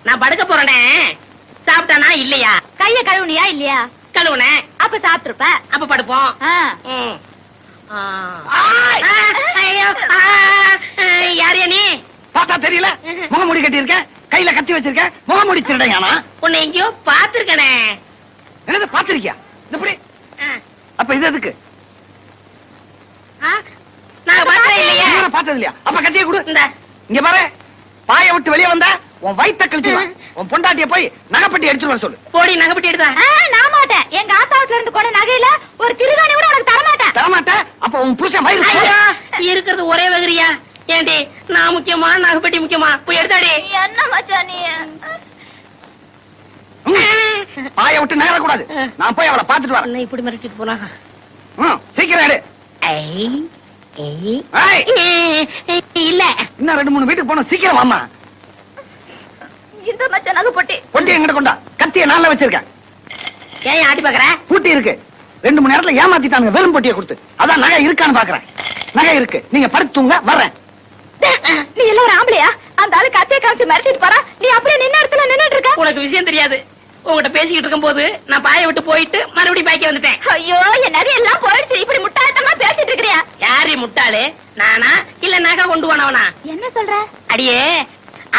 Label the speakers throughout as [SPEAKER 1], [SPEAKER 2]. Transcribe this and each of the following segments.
[SPEAKER 1] நான் படுக்க போறேனே. சாப்பிட்டானா இல்லையா?
[SPEAKER 2] கைய கழுவுனியா இல்லையா?
[SPEAKER 1] கழுவுனேன்.
[SPEAKER 2] அப்ப சாப்பிட்டுருப்ப.
[SPEAKER 1] அப்ப படுப்போம். யாரையா நீ?
[SPEAKER 3] பார்த்தா தெரியல? முகமூடி கட்டி இருக்க, கையில கத்தி வச்சிருக்க, முகமூடி திருடையானா?
[SPEAKER 1] உன்னை எங்கேயோ பாத்துருக்கனே.
[SPEAKER 3] என்னது பாத்திருக்கியா? இப்படி அப்ப இது எதுக்கு?
[SPEAKER 1] நான் பார்த்தது இல்லையா?
[SPEAKER 3] பார்த்தது இல்லையா? அப்ப கத்தியை கொடு.
[SPEAKER 1] இந்த
[SPEAKER 3] இங்க பாரு, பாய விட்டு வெளியே வந்தா உன் வயித்த கழிச்சுடுவேன். உன் பொண்டாட்டிய போய் நகைப்பட்டி எடுத்துருவா சொல்லு.
[SPEAKER 1] போடி, நகைப்பட்டி எடுத்தா?
[SPEAKER 2] நான் மாட்டேன். எங்க ஆத்தாவுல இருந்து கொண்ட நகையில ஒரு திருகாணி கூட உனக்கு தரமாட்டேன்.
[SPEAKER 3] தரமாட்டேன்? அப்ப உன் புருஷன் வயிறு
[SPEAKER 1] இருக்கிறது ஒரே வகிரியா? ஏண்டி, நான் முக்கியமா நகைப்பட்டி முக்கியமா? போய் எடுத்தாடி.
[SPEAKER 2] என்ன மச்சான் நீ?
[SPEAKER 3] பாய விட்டு நகரக்கூடாது. நான் போய் அவளை பாத்துட்டு வரேன்.
[SPEAKER 1] இப்படி மிரட்டிட்டு போனா
[SPEAKER 3] சீக்கிரம் எடு.
[SPEAKER 1] இல்ல,
[SPEAKER 3] இன்னும் 2-3 வீட்டுக்கு போனோம். சீக்கிரம் வாமா.
[SPEAKER 2] இந்த மச்சான் நகை பொட்டி.
[SPEAKER 3] பொட்டி எங்கிட்ட கொண்டா. கத்திய நான்ல வச்சிருக்கேன்.
[SPEAKER 1] ஏன் ஆட்டி பாக்குற?
[SPEAKER 3] பூட்டி இருக்கு. 2 மணி நேரத்துல ஏமாத்திட்டாங்க வெறும் பொட்டியை கொடுத்து. அதான் நகை இருக்கான்னு பாக்குறேன். நகை இருக்கு. நீங்க படுத்துங்க, வர்றேன்.
[SPEAKER 2] நீ எல்லாம் ஒரு ஆம்பளையா? அந்த ஆளு கத்திய காமிச்சு மிரட்டிட்டு போறா. நீ அப்படியே நின்ன இடத்துல நின்னுட்டு இருக்க.
[SPEAKER 1] உனக்கு விஷயம் தெரியாது. உங்ககிட்ட பேசிக்கிட்டு இருக்கும் போது நான் பாய விட்டு போயிட்டு மறுபடியும் பாய்க்க வந்துட்டேன்.
[SPEAKER 2] ஐயோ, என் நிறைய எல்லாம் போயிடுச்சு. இப்படி முட்டாள்தனமா பேசிட்டு இருக்கிறியா?
[SPEAKER 1] யாரு முட்டாளு? நானா இல்ல நகை கொண்டு போனவனா?
[SPEAKER 2] என்ன சொல்ற?
[SPEAKER 1] அடியே,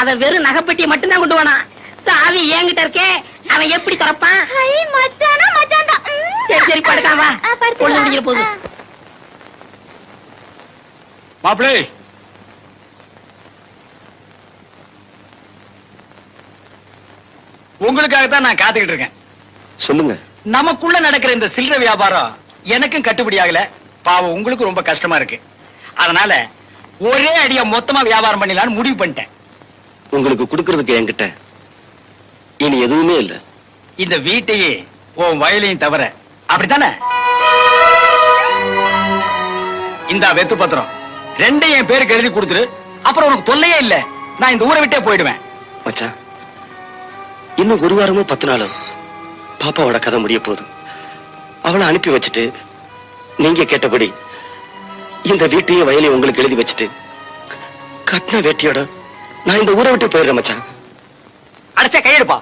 [SPEAKER 1] அவன் வெறும் நகைப்பட்டியை மட்டும்தான் கொண்டு போனான். சாவி என்கிட்ட இருக்கே, அவன் எப்படி திறப்பான்?
[SPEAKER 2] மச்சானா மச்சான் தான்.
[SPEAKER 1] சரி சரி, படுக்கான் வா. பொண்ணு முடிக்கிற போது.
[SPEAKER 3] மாப்பிளே, உங்களுக்காகத்தான் நான் காத்துக்கிட்டு இருக்கேன்.
[SPEAKER 4] சொல்லுங்க.
[SPEAKER 3] நமக்குள்ள நடக்கிற இந்த சில்லறை வியாபாரம் எனக்கும் கட்டுப்படி ஆகல. பாவம், உங்களுக்கு ரொம்ப கஷ்டமா இருக்கு. அதனால ஒரே அடியா மொத்தமா வியாபாரம் பண்ணிடலாம்னு முடிவு பண்ணிட்டேன்.
[SPEAKER 4] உங்களுக்கு கொடுக்கறதுக்கு என்கிட்ட இனி எதுவுமே இல்ல.
[SPEAKER 3] இந்த வீட்டையே உன் வயலையும் தவிர. அப்படித்தானே? இந்த வெத்து பத்திரம் 2 என் பேருக்கு எழுதி கொடுத்துரு. அப்புறம் உனக்கு தொல்லையே இல்ல. நான் இந்த ஊரை விட்டே போயிடுவேன்.
[SPEAKER 4] மச்சான், இன்னும் 1 வாரமோ 10 நாளோ பாப்பாவோட கதை முடிய போகுது. அவளை அனுப்பி வச்சுட்டு நீங்க கேட்டபடி இந்த வீட்டையும் வயலையும் உங்களுக்கு எழுதி வச்சுட்டு கட்டின வேட்டியோட நான் இந்த ஊரை விட்டு போயிடுறேன் மச்சான்.
[SPEAKER 3] அடைச்ச கையெடுப்பா.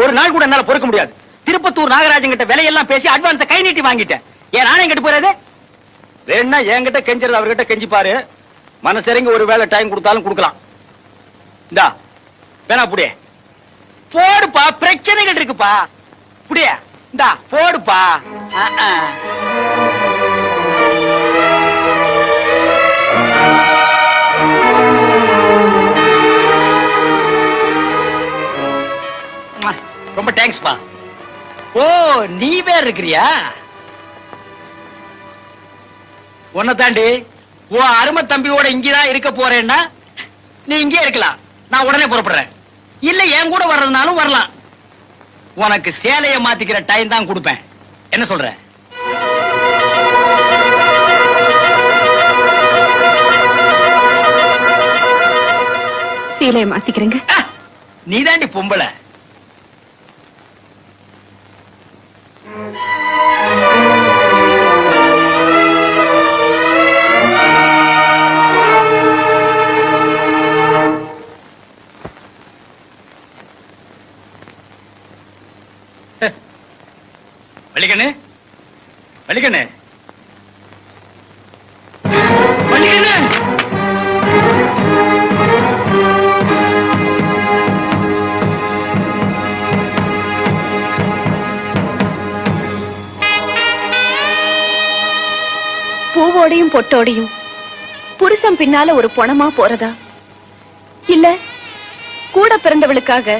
[SPEAKER 3] ஒரு நாள் கூட என்னால பொறுக்க முடியாது. திருப்பத்தூர் நாகராஜன் கிட்ட விலையெல்லாம் பேசி அட்வான்ஸ கை நீட்டி வாங்கிட்டேன். ஏன் நானே கிட்ட போறது? வேணா என்கிட்ட கெஞ்சறது அவர்கிட்ட கெஞ்சி பாரு. மனசரிங்க ஒரு வேலை டைம் கொடுத்தாலும் கொடுக்கலாம். இந்தா வேணா புடியே போடுப்பா. பிரச்சனைகள் இருக்குப்பா. புடியே இந்தா போடுப்பா. ரொம்ப தேங்க்ஸ் பா. ஓ, நீ வேற இருக்கிறியா? உன்னை தாண்டி உன் அருமை தம்பியோட இங்கதான் இருக்க போறேன்னா நீ இங்கே இருக்கலாம். நான் உடனே புறப்படுறேன். இல்ல என் கூட வர்றதுனாலும் வரலாம். உனக்கு சேலைய மாத்திக்கிற டைம் தான் கொடுப்பேன். என்ன சொல்ற?
[SPEAKER 2] சேலைய மாத்திக்கிறேங்க.
[SPEAKER 3] நீ தாண்டி பொம்பளை. வள்ளிக்கண்ணு, வள்ளிக்கண்ணு, வள்ளிக்கண்ணு.
[SPEAKER 2] பூவோடையும் பொட்டோடையும் புருஷன் பின்னால ஒரு பொணமா போறதா, இல்ல கூட பிறந்தவளுக்காக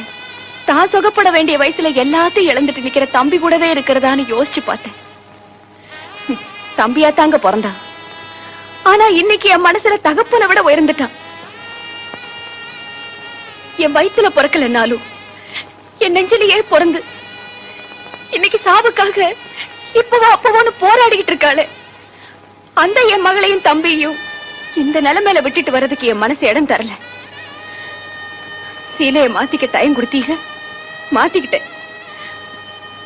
[SPEAKER 2] தான் சுகப்பட வேண்டிய வயசுல எல்லாத்தையும் இழந்துட்டு நிக்கிற தம்பி கூடவே இருக்கிறதான்னு யோசிச்சு பார்த்தேன். தம்பியா தாங்க பிறந்தான். ஆனா இன்னைக்கு என் மனசுல தகப்பனை விட உயர்ந்துட்டான். என் வயிற்றுல பிறக்கலனாலும் என் நெஞ்சிலேயே பிறந்து இன்னைக்கு சாவுக்காக இப்பவோ அப்பவோன்னு போராடிக்கிட்டு இருக்காளே, அந்த என் மகளையும் தம்பியையும் இந்த நிலைமையில விட்டுட்டு வர்றதுக்கு என் மனசு இடம் தரல. சீலைய மாத்திக்க டைம் கொடுத்தீங்க, மாத்திக்கிட்டேன்.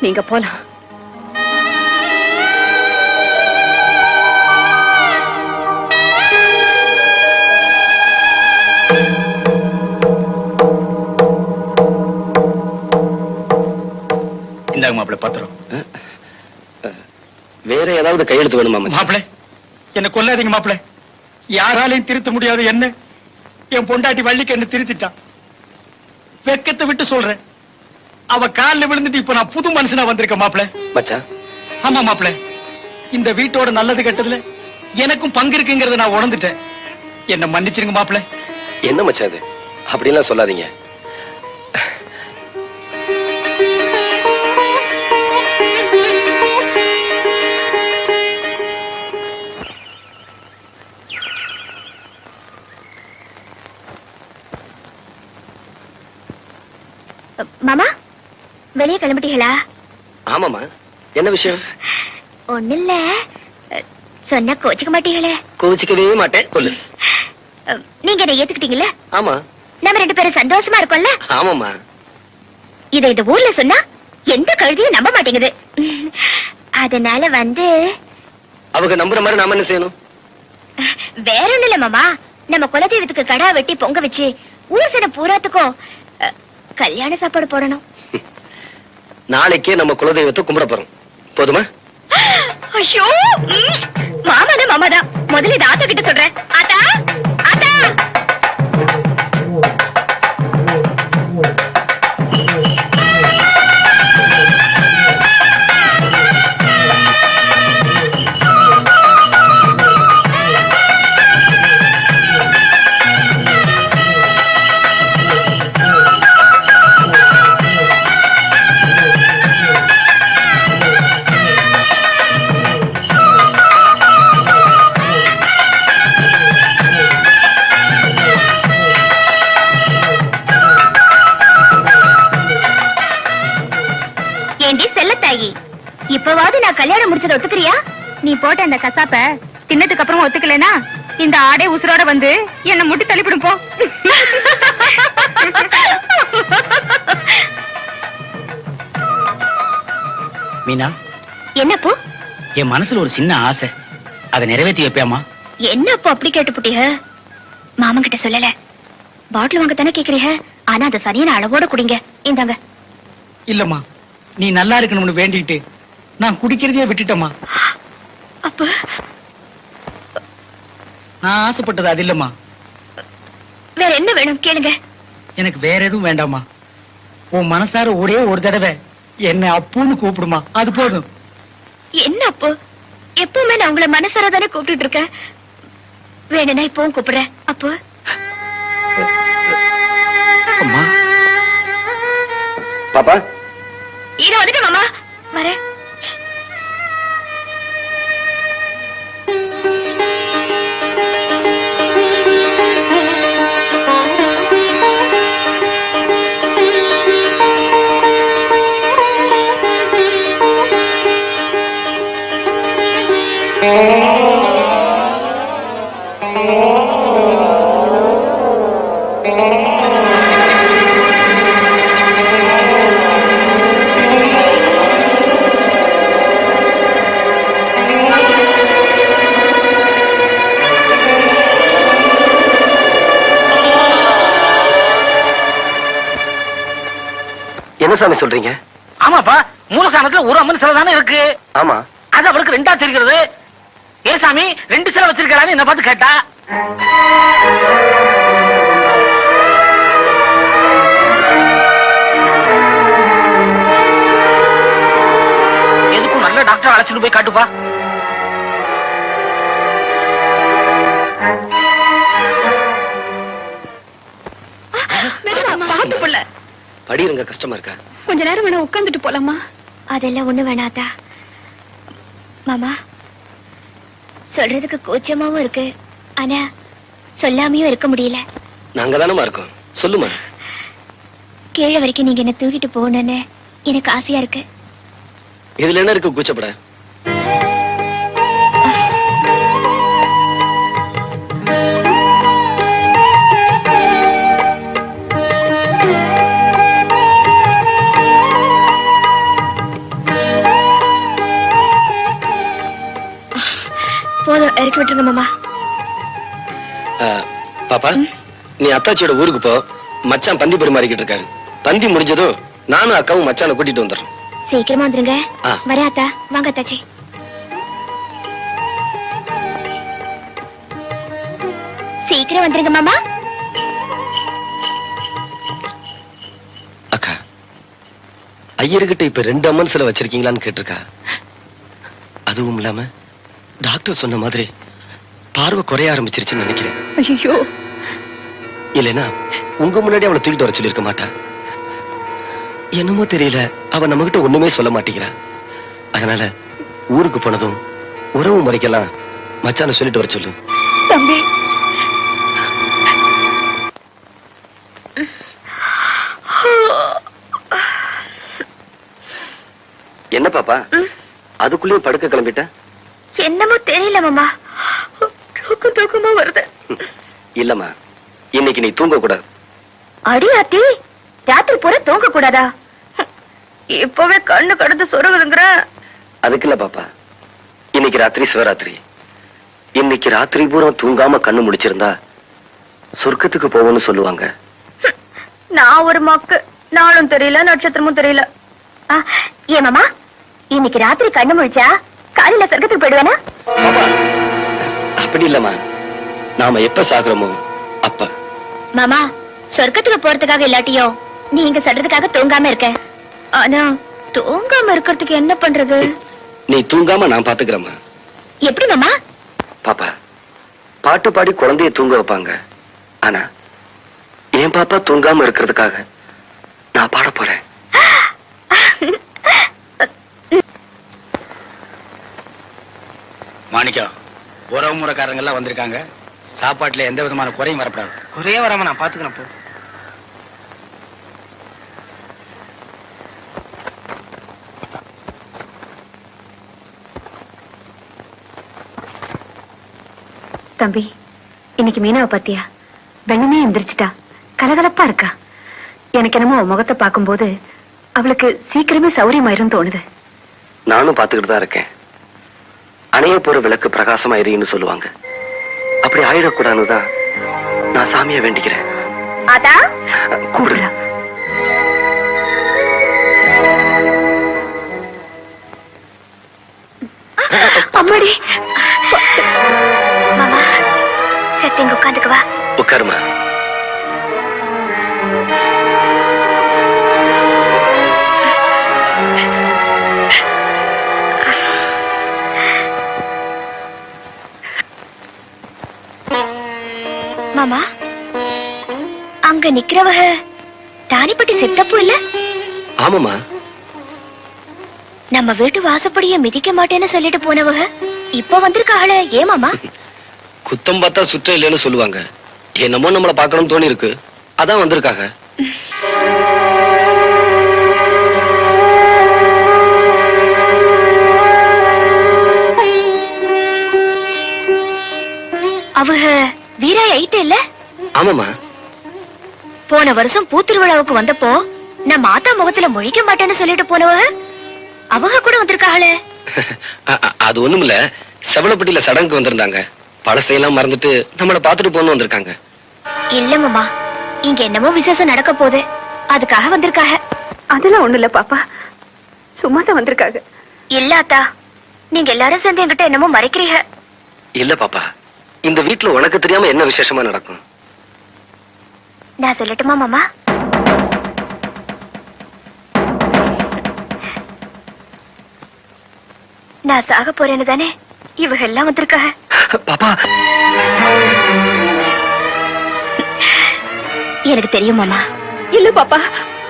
[SPEAKER 2] நீங்க போலாம்.
[SPEAKER 3] இந்தாங்க மாப்பிள பத்திரம்.
[SPEAKER 4] வேற ஏதாவது கையெழுத்து வேணுமா மச்சான்?
[SPEAKER 3] மாப்பிள என்ன கொல்லாதீங்க மாப்பிள. யாராலையும் திருத்த முடியாது என்ன என் பொண்டாட்டி வள்ளிக்கு என்ன திருத்திட்டான். வெக்கத்தை விட்டு சொல்றேன், அவ காலில் விழுந்துட்டு இப்ப நான் புது மனுஷனா வந்திருக்கேன் மாப்பிள.
[SPEAKER 4] மச்சான்,
[SPEAKER 3] ஆமா மாப்பிள, இந்த வீட்டோட நல்லது கெட்டதுல எனக்கும் பங்கு இருக்குங்கிறத நான் உணர்ந்துட்டேன். என்ன மன்னிச்சிருங்க மாப்பிள.
[SPEAKER 4] என்ன மச்சான் இது? அப்படிலாம் சொல்லாதீங்க.
[SPEAKER 2] மாமா, வெளியே கிளம்பிட்டீங்களா?
[SPEAKER 4] ஆமாமா, என்ன விஷயம்?
[SPEAKER 2] ஒண்ணு இல்ல, சொன்னா கோச்சிக்க மாட்டீங்களே?
[SPEAKER 4] கோச்சிக்கவே மாட்டேன், சொல்லு.
[SPEAKER 2] நீங்க என்ன ஏத்துக்கிட்டீங்களா?
[SPEAKER 4] ஆமா.
[SPEAKER 2] நம்ம 2 பேரும் சந்தோஷமா இருக்கோம்ல?
[SPEAKER 4] ஆமாமா.
[SPEAKER 2] இத இந்த ஊர்ல சொன்னா எந்த கழுதியும் நம்ப மாட்டேங்குது. அதனால
[SPEAKER 4] அவங்க நம்புற மாதிரி நாம என்ன செய்யணும்?
[SPEAKER 2] வேற ஒண்ணு இல்ல மாமா, நம்ம குலதெய்வத்துக்கு கடா வெட்டி பொங்க வச்சு ஊர் சன பூராத்துக்கும் கல்யாண சாப்பாடு போடணும்.
[SPEAKER 4] நாளைக்கே நம்ம குலதெய்வத்தை கும்பிட போறோம், போதுமா?
[SPEAKER 2] ஐயோ, மாமாதான் மாமாதான். முதல்ல இதை ஆத்தா கிட்ட சொல்றேன். ஆத்தா, ஆத்தா. இப்பவாவது நான் கல்யாணம் முடிச்சத ஒத்துக்கிறியா? நீ போட்ட அந்த கசாப்ப தின்னதுக்கு அப்புறம் ஒத்துக்கலனா இந்த ஆடே உசுரோட வந்து என்ன முட்டி தள்ளிவிடும் போ.
[SPEAKER 3] மீனா,
[SPEAKER 2] என்னப்போ?
[SPEAKER 3] என் மனசுல ஒரு சின்ன ஆசை, அதை நிறைவேற்றி வைப்பியாமா?
[SPEAKER 2] என்னப்போ அப்படி கேட்டுப்புட்டீங்க? மாமன் கிட்ட சொல்லல. பாட்டில் வாங்க தானே கேக்குறீங்க, ஆனா அதை சரியான அளவோட குடிங்க. இந்தாங்க.
[SPEAKER 3] இல்லம்மா, நீ நல்லா இருக்கணும்னு வேண்டிட்டு நான் குடிக்கிறதையே விட்டுட்டேம்மா.
[SPEAKER 2] அப்ப
[SPEAKER 3] நான் ஆசைப்பட்டது அது இல்லம்மா.
[SPEAKER 2] வேற என்ன வேணும் கேளுங்க.
[SPEAKER 3] எனக்கு வேற எதுவும் வேண்டாமா. உன் மனசார ஒரே ஒரு தடவை என்ன அப்புன்னு கூப்பிடுமா, அது போதும்.
[SPEAKER 2] என்ன அப்போ? எப்பவுமே நான் உங்களை மனசார தானே கூப்பிட்டு இருக்கேன். வேணும்னா இப்பவும் கூப்பிடுறேன். அப்போ
[SPEAKER 3] அம்மா.
[SPEAKER 4] பாப்பா,
[SPEAKER 2] இத வந்துட்டு மாமா வரேன்.
[SPEAKER 4] என்ன சாமி சொல்றீங்க?
[SPEAKER 3] ஆமாப்பா, மூலஸ்தானத்துல ஒரு அம்மன் சிலை தானே இருக்கு.
[SPEAKER 4] ஆமா.
[SPEAKER 3] அது அவளுக்கு 2ஆ தெரிகிறது. ஏ சாமி, 2 சிலை வச்சிருக்கான்னு என்ன பார்த்து கேட்டா. எதுக்கும் நல்ல டாக்டர் அழைச்சிட்டு போய் காட்டுப்பா.
[SPEAKER 4] படிருங்க, கஷ்டமா இருக்கா?
[SPEAKER 2] கொஞ்ச நேரம் வேணா உட்கார்ந்துட்டு போலாமா? அதெல்லாம் ஒண்ணு வேணாதா மாமா. சொல்றதுக்கு கூச்சமாவும் இருக்கு, ஆனா சொல்லாமையும் இருக்க முடியல.
[SPEAKER 4] நாங்க தானமா இருக்கோம், சொல்லுமா.
[SPEAKER 2] கீழே வரைக்கும் நீங்க என்ன தூக்கிட்டு போகணும்னு எனக்கு ஆசையா இருக்கு.
[SPEAKER 4] இதுல என்ன இருக்கு கூச்சப்பட?
[SPEAKER 2] போதும், இறக்கி விட்டுருங்க மாமா.
[SPEAKER 4] பாப்பா, நீ அத்தாச்சியோட ஊருக்கு போ. மச்சான் பந்தி பரிமாறிக்கிட்டு இருக்காரு. பந்தி முடிஞ்சதும் நானும் அக்காவும் மச்சான கூட்டிட்டு வந்துடுறோம்.
[SPEAKER 2] சீக்கிரமா வந்துருங்க.
[SPEAKER 4] ஆ.
[SPEAKER 2] வராத்தா, வாங்க தாச்சி. சீக்கிரம் வந்துருங்க மாமா.
[SPEAKER 4] அக்கா, ஐயர்கிட்ட இப்ப 2 அம்மன் சிலை வச்சிருக்கீங்களான்னு கேட்டிருக்கா. அதுவும் இல்லாம டாக்டர் சொன்ன மாதிரி பார்வை குறைய ஆரம்பிச்சிருச்சுன்னு நினைக்கிறேன்.
[SPEAKER 2] ஐயோ,
[SPEAKER 4] இல்லைன்னா உங்க முன்னாடி அவளை தூக்கிட்டு வர சொல்லிருக்க மாட்டா. என்னமோ தெரியல, அவ நம்ம கிட்ட ஒண்ணுமே சொல்ல மாட்டேங்கிறா. அதனால ஊருக்கு போனதும் உறவு முறைக்கெல்லாம் மச்சான சொல்லிட்டு வர சொல்லு.
[SPEAKER 2] தம்பி,
[SPEAKER 4] என்ன பாப்பா, அதுக்குள்ளேயும் படுக்க கிளம்பிட்ட?
[SPEAKER 2] என்னமோ தெரியல மாமா, தூக்கமா வருது.
[SPEAKER 4] இல்லம்மா, இன்னைக்கு நீ தூங்க கூடாது.
[SPEAKER 2] அடியாத்தி, ராத்திரி பூரா தூங்க கூடாதா? இப்பவே கண்ணு கடந்து சொருகுதுங்கிற.
[SPEAKER 4] அதுக்கு இல்ல பாப்பா, இன்னைக்கு ராத்திரி சிவராத்திரி. இன்னைக்கு ராத்திரி பூரா தூங்காம கண்ணு முடிச்சிருந்தா சொர்க்கத்துக்கு போவோம்னு சொல்லுவாங்க.
[SPEAKER 2] நான் ஒரு மக்கு, நாளும் தெரியல நட்சத்திரமும் தெரியல. ஏன் மாமா, இன்னைக்கு ராத்திரி கண்ணு முழிச்சா காலையில சொர்க்கத்துக்கு போயிடுவேனா?
[SPEAKER 4] பாப்பா, அப்படி இல்லம்மா, நாம எப்ப சாகுறோமோ அப்ப.
[SPEAKER 2] மாமா, சொர்க்கத்துக்கு போறதுக்காக இல்லாட்டியும் நீங்க சொல்றதுக்காக தூங்காம இருக்க. ஆனா தூங்காம இருக்கிறதுக்கு என்ன பண்றது?
[SPEAKER 4] நீ தூங்காம நான் பாத்துக்கிறேம்மா.
[SPEAKER 2] எப்படி மாமா?
[SPEAKER 4] பாப்பா, பாட்டு பாடி குழந்தைய தூங்க வைப்பாங்க. ஆனா என் பாப்பா தூங்காம இருக்கிறதுக்காக நான் பாட போறேன்.
[SPEAKER 3] மாணிக்கம், உறவு முறைக்காரங்க எல்லாம் வந்திருக்காங்க. சாப்பாட்டுல எந்த விதமான குறையும் வரப்படாது.
[SPEAKER 1] குறைய வராம நான் பாத்துக்கிறேன் போ.
[SPEAKER 2] தம்பி, இன்னைக்கு மீனாவை பாத்தியா? வெள்ளமே எந்திரிச்சிட்டா, கலகலப்பா இருக்கா. எனக்கு என்னமோ அவ முகத்தை பார்க்கும்போது அவளுக்கு சீக்கிரமே சௌரியமாயிரும் தோணுது.
[SPEAKER 4] நானும் பாத்துக்கிட்டு தான் இருக்கேன். அணைய போற விளக்கு பிரகாசமா எரியுன்னு சொல்லுவாங்க. அப்படி ஆயிடக்கூடாதுதான் நான் சாமியை வேண்டிக்கிறேன்.
[SPEAKER 2] அதா
[SPEAKER 4] கூப்பிடுறேன்.
[SPEAKER 2] அம்மாடி, மாமா சத்து இங்க உட்காந்துக்குவா.
[SPEAKER 4] உட்காருமா.
[SPEAKER 2] மாமா, அங்க நிக்கிறவக தானிப்பட்டி சித்தப்பு இல்ல?
[SPEAKER 4] ஆமாமா.
[SPEAKER 2] நம்ம வீட்டு வாசப்படிய மிதிக்க மாட்டேன்னு சொல்லிட்டு போனவக இப்ப வந்திருக்காளே, ஏன் மாமா?
[SPEAKER 4] குத்தம் பார்த்தா சுற்றம் இல்லைன்னு சொல்லுவாங்க. என்னமோ நம்மள பாக்கணும்னு தோணி இருக்கு, அதான் வந்திருக்காங்க.
[SPEAKER 2] அவங்க வீராய் ஐட்டு இல்ல?
[SPEAKER 4] ஆமாமா.
[SPEAKER 2] போன வருஷம் பூத்திருவிழாவுக்கு வந்தப்போ நம்ம ஆத்தா முகத்துல முழிக்க மாட்டேன்னு சொல்லிட்டு போனவங்க அவங்க கூட வந்திருக்காளே.
[SPEAKER 4] அது ஒண்ணும் இல்ல, செவலப்பட்டியில சடங்குக்கு வந்திருந்தாங்க. பழசையெல்லாம் மறந்துட்டு நம்மள பாத்துட்டு போன்னு வந்திருக்காங்க.
[SPEAKER 2] இல்ல மாமா, இங்க என்னமோ விசேஷம் நடக்க போகுது, அதுக்காக வந்திருக்காங்க. அதெல்லாம் ஒண்ணு இல்ல பாப்பா, சும்மா தான் வந்திருக்காங்க. இல்ல அத்தா, நீங்க எல்லாரும் சேர்ந்து என்கிட்ட என்னமோ மறைக்கிறீங்க.
[SPEAKER 4] இல்ல பாப்பா, இந்த வீட்டுல உனக்கு தெரியாம என்ன விசேஷமா நடக்கும்?
[SPEAKER 2] நான் சொல்லட்டுமா மாமா? நான் சாக போறேன்னு தானே இவங்க எல்லாம் வந்திருக்காங்க.
[SPEAKER 4] பாப்பா,
[SPEAKER 2] எனக்கு தெரியும் மாமா. இல்ல பாப்பா,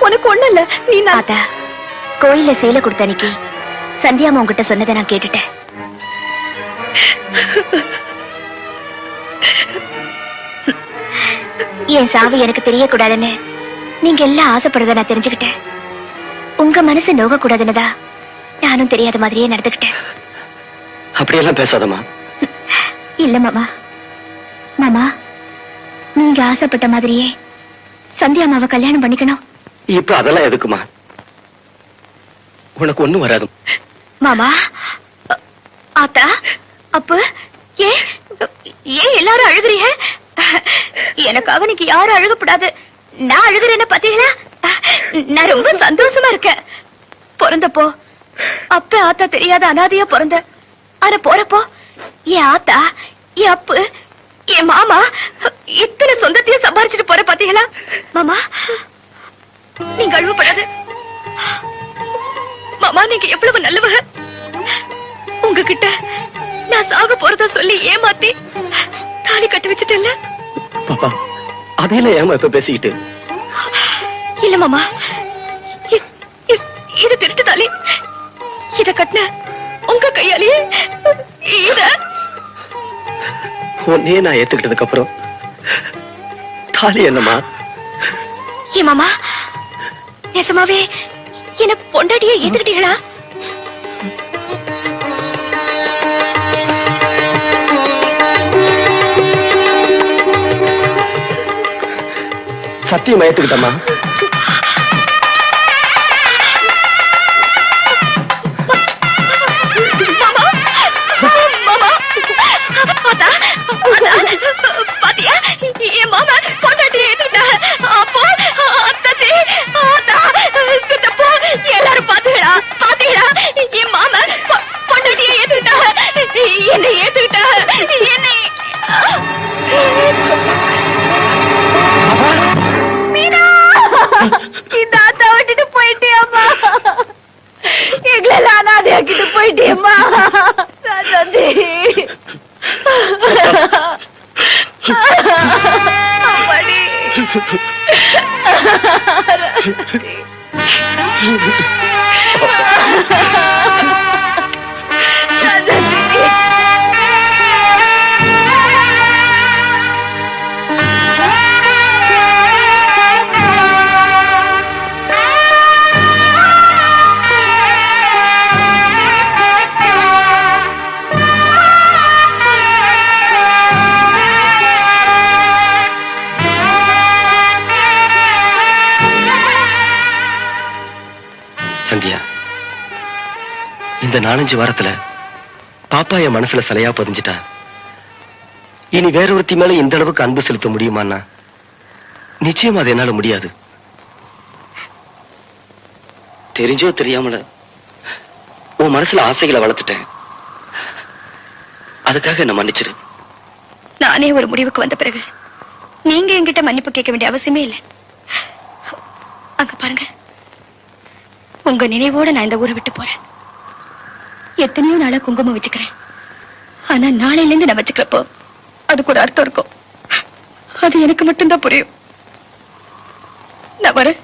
[SPEAKER 2] உனக்கு ஒண்ணு இல்ல. நீ நாதா கோயில சேலை கொடுத்த அன்னைக்கு சந்தியாமா உங்ககிட்ட சொன்னதை நான் கேட்டுட்டேன். என் சாவு எனக்கு தெரியக்கூடாதுன்னு நீங்க எல்லாம் ஆசைப்படுறத நான் தெரிஞ்சுக்கிட்டேன். உங்க மனசு நோக கூடாதுன்னுதா நானும் தெரியாத மாதிரியே நடந்துக்கிட்டேன்.
[SPEAKER 4] அப்படியெல்லாம் பேசாதம்மா.
[SPEAKER 2] இல்ல மாமா. மாமா, நீங்க ஆசைப்பட்ட மாதிரியே சந்தியாமாவை கல்யாணம் பண்ணிக்கணும்.
[SPEAKER 4] இப்ப அதெல்லாம் எதுக்குமா? உனக்கு ஒண்ணும் வராது
[SPEAKER 2] மாமா. ஆத்தா, அப்ப ஏன் ஏன் எல்லாரும் அழுகுறீங்க? எனக்காக நீங்க யாரும் அழுகப்படாது. நான் அழுகுறேன்னு பாத்தீங்களா? நான் ரொம்ப சந்தோஷமா இருக்கேன். பிறந்தப்போ அப்ப ஆத்தா தெரியாத அனாதையா பிறந்த. ஆனா போறப்போ என் ஆத்தா, என் அப்பு, என் மாமா இத்தனை சொந்தத்தையும் சம்பாரிச்சுட்டு போற பாத்தீங்களா? மாமா நீங்க அழுவப்படாது. மாமா நீங்க எவ்வளவு நல்லவங்க. உங்ககிட்ட நான் சாக போறதா சொல்லி ஏமாத்தி தாலி கட்ட வச்சுட்டேன்ல.
[SPEAKER 4] பாப்பா அதையில ஏமா இப்ப பேசிக்கிட்டு?
[SPEAKER 2] இல்ல மாமா, இது திருட்டு தாலி. இத கட்டின உங்க கையாலேயே இத
[SPEAKER 4] உன்னையே நான் ஏத்துக்கிட்டதுக்கு அப்புறம் தாலி என்னமா?
[SPEAKER 2] ஏ மாமா, நிஜமாவே என்ன பொண்டாட்டியே ஏத்துக்கிட்டீங்களா?
[SPEAKER 4] சத்தியம் ஏத்துக்கிட்டமா?
[SPEAKER 2] பாத்தியா என் மாமா பொண்டாட்டியை ஏத்துக்கிட்டா. அப்போ அத்தாச்சி, ஆத்தா, சித்தப்போ எல்லாரும் பாத்தீங்களா? பாத்தீங்களா? என் மாமா பொண்டாட்டியை ஏத்துக்கிட்டா. என்னை ஏத்துக்கிட்டா. என்னை மீனா, இந்த ஆத்தா விட்டுட்டு போயிட்டியம்மா. எங்களெல்லாம் அனாதையாக்கிட்டு போயிட்டியம்மா. ராஜாந்தி அம்மாடி.
[SPEAKER 4] சந்தியா, இந்த 4-5 வாரத்துல பாப்பா என் மனசுல சிலையா பதிஞ்சிட்டா. இனி வேறொருத்தி மேல இந்த அளவுக்கு அன்பு செலுத்த முடியுமான்னா நிச்சயமா அது என்னால முடியாது. தெரிஞ்சோ தெரியாமல உன் மனசுல ஆசைகளை வளர்த்துட்டேன். அதுக்காக என்ன மன்னிச்சிரு.
[SPEAKER 2] நானே ஒரு முடிவுக்கு வந்த பிறகு நீங்க என்கிட்ட மன்னிப்பு கேட்க வேண்டிய அவசியமே இல்லை. அங்க பாருங்க, உங்க நினைவோட நான் இந்த ஊரை விட்டு போறேன். எத்தனையோ நாளா குங்குமம் வச்சுக்கிறேன். ஆனா நாளையில இருந்து நான் வச்சுக்கிறப்போ அதுக்கு ஒரு அர்த்தம் இருக்கும். அது எனக்கு மட்டும்தான் புரியும். நான் வரேன்.